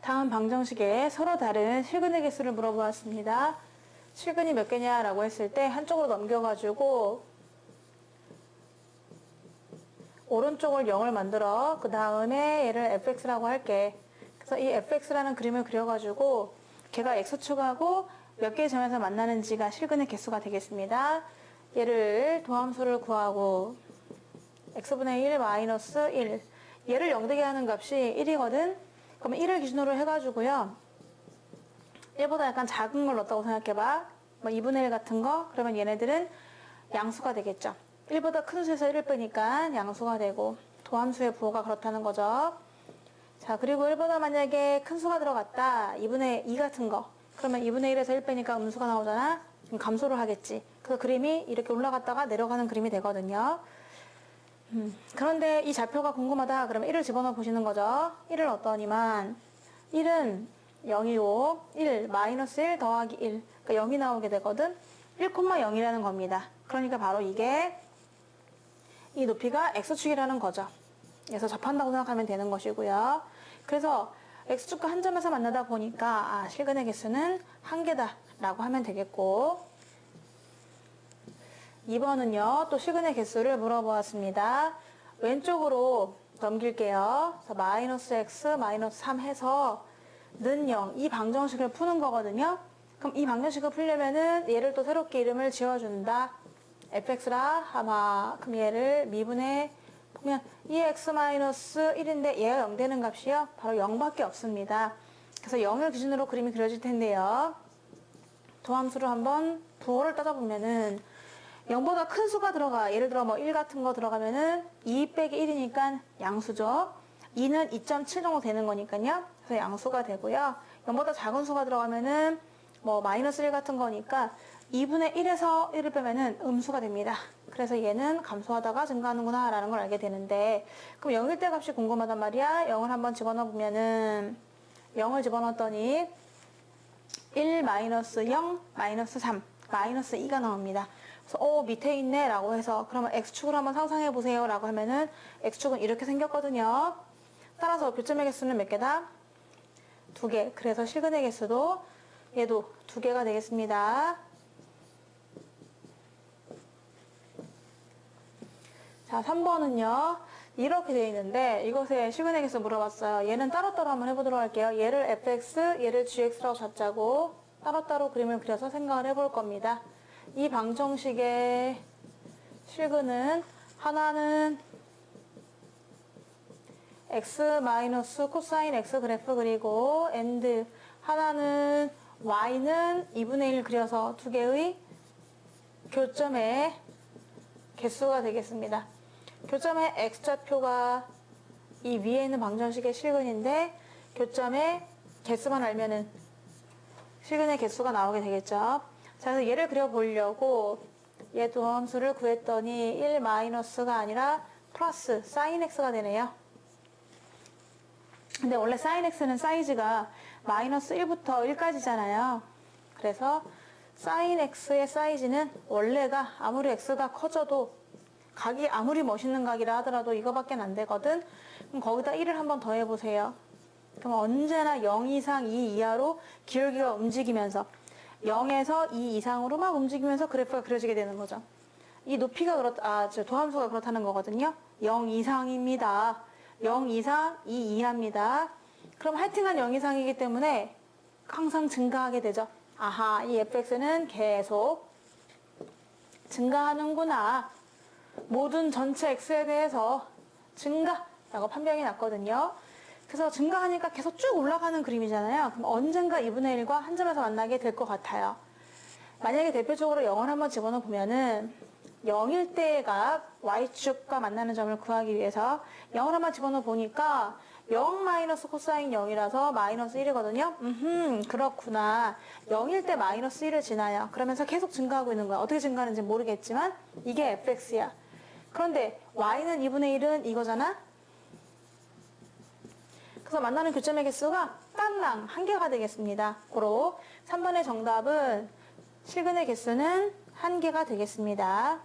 다음 방정식에 서로 다른 실근의 개수를 물어보았습니다. 실근이 몇 개냐라고 했을 때 한쪽으로 넘겨가지고 오른쪽을 0을 만들어 그 다음에 얘를 fx라고 할게. 그래서 이 fx라는 그림을 그려가지고 걔가 x축하고 몇 개의 점에서 만나는지가 실근의 개수가 되겠습니다. 얘를 도함수를 구하고 x분의 1 마이너스 1 얘를 0 되게 하는 값이 1이거든. 그러면 1을 기준으로 해가지고요 1보다 약간 작은 걸 넣었다고 생각해봐. 뭐 2분의 1 같은 거. 그러면 얘네들은 양수가 되겠죠. 1보다 큰 수에서 1을 빼니까 양수가 되고 도함수의 부호가 그렇다는 거죠. 자, 그리고 1보다 만약에 큰 수가 들어갔다. 2분의 2 같은 거. 그러면 2분의 1에서 1 빼니까 음수가 나오잖아. 그럼 감소를 하겠지. 그래서 그림이 이렇게 올라갔다가 내려가는 그림이 되거든요. 그런데 이 좌표가 궁금하다. 그러면 1을 집어넣어 보시는 거죠. 1을 넣었더니만 1은 0이고 1 마이너스 1 더하기 1 그러니까 0이 나오게 되거든. 1,0이라는 겁니다. 그러니까 바로 이게 이 높이가 x축이라는 거죠. 그래서 접한다고 생각하면 되는 것이고요. 그래서 x축과 한 점에서 만나다 보니까 실근의 개수는 한 개다 라고 하면 되겠고 2번은요. 또 실근의 개수를 물어보았습니다. 왼쪽으로 넘길게요. 그래서 마이너스 x 마이너스 3 해서 는 0 이 방정식을 푸는 거거든요. 그럼 이 방정식을 풀려면은 얘를 또 새롭게 이름을 지어준다. fx라 아마 그럼 얘를 미분해 보면 2x 마이너스 1인데 얘가 0 되는 값이요. 바로 0밖에 없습니다. 그래서 0을 기준으로 그림이 그려질 텐데요. 도함수로 한번 부호를 따져보면은 0보다 큰 수가 들어가. 예를 들어 뭐 1 같은 거 들어가면은 2 빼기 1이니까 양수죠. 2는 2.7 정도 되는 거니까요. 그래서 양수가 되고요. 0보다 작은 수가 들어가면은 뭐 마이너스 1 같은 거니까 2분의 1에서 1을 빼면은 음수가 됩니다. 그래서 얘는 감소하다가 증가하는구나 라는 걸 알게 되는데 그럼 0일 때 값이 궁금하단 말이야. 0을 한번 집어넣어 보면은 0을 집어넣었더니 1 마이너스 0 마이너스 3 마이너스 2가 나옵니다. 그래서 밑에 있네 라고 해서 그러면 x축을 한번 상상해 보세요 라고 하면은 x축은 이렇게 생겼거든요. 따라서 교점의 개수는 몇 개다? 2개. 그래서 실근의 개수도 얘도 2개가 되겠습니다. 자, 3번은요. 이렇게 되어 있는데 이것의 실근의 개수 물어봤어요. 얘는 따로따로 한번 해보도록 할게요. 얘를 fx, 얘를 gx라고 잡자고 따로따로 그림을 그려서 생각을 해볼 겁니다. 이 방정식의 실근은 하나는 x 마이너스 코사인 x 그래프 그리고 and 하나는 y는 2분의 1 그려서 두 개의 교점의 개수가 되겠습니다. 교점의 x좌표가 이 위에 있는 방정식의 실근인데 교점의 개수만 알면은 실근의 개수가 나오게 되겠죠. 자, 그래서 얘를 그려보려고 얘 도함수를 구했더니 1 마이너스가 아니라 플러스 사인 x가 되네요. 근데 원래 사인 x는 사이즈가 마이너스 1부터 1까지잖아요. 그래서 사인 x의 사이즈는 원래가 아무리 x가 커져도 각이 아무리 멋있는 각이라 하더라도 이거밖에 안 되거든. 그럼 거기다 1을 한번 더 해보세요. 그럼 언제나 0 이상 2 이하로 기울기가 움직이면서 0에서 2 이상으로 막 움직이면서 그래프가 그려지게 되는 거죠. 이 높이가 도함수가 그렇다는 거거든요. 0 이상입니다. 0 이상 2 이하입니다. 그럼 하여튼간 0 이상이기 때문에 항상 증가하게 되죠. 아하, 이 fx는 계속 증가하는구나. 모든 전체 x에 대해서 증가라고 판명이 났거든요. 그래서 증가하니까 계속 쭉 올라가는 그림이잖아요. 그럼 언젠가 2분의 1과 한 점에서 만나게 될 것 같아요. 만약에 대표적으로 0을 한번 집어넣어 보면은 0일 때가 y축과 만나는 점을 구하기 위해서 0을 한번 집어넣어 보니까 0 마이너스 코사인 0이라서 마이너스 1이거든요. 그렇구나. 0일 때 마이너스 1을 지나요. 그러면서 계속 증가하고 있는 거야. 어떻게 증가하는지 모르겠지만 이게 fx야. 그런데 y는 2분의 1은 이거잖아. 그래서 만나는 교점의 개수가 딸랑 한 개가 되겠습니다. 고로 3번의 정답은 실근의 개수는 한 개가 되겠습니다.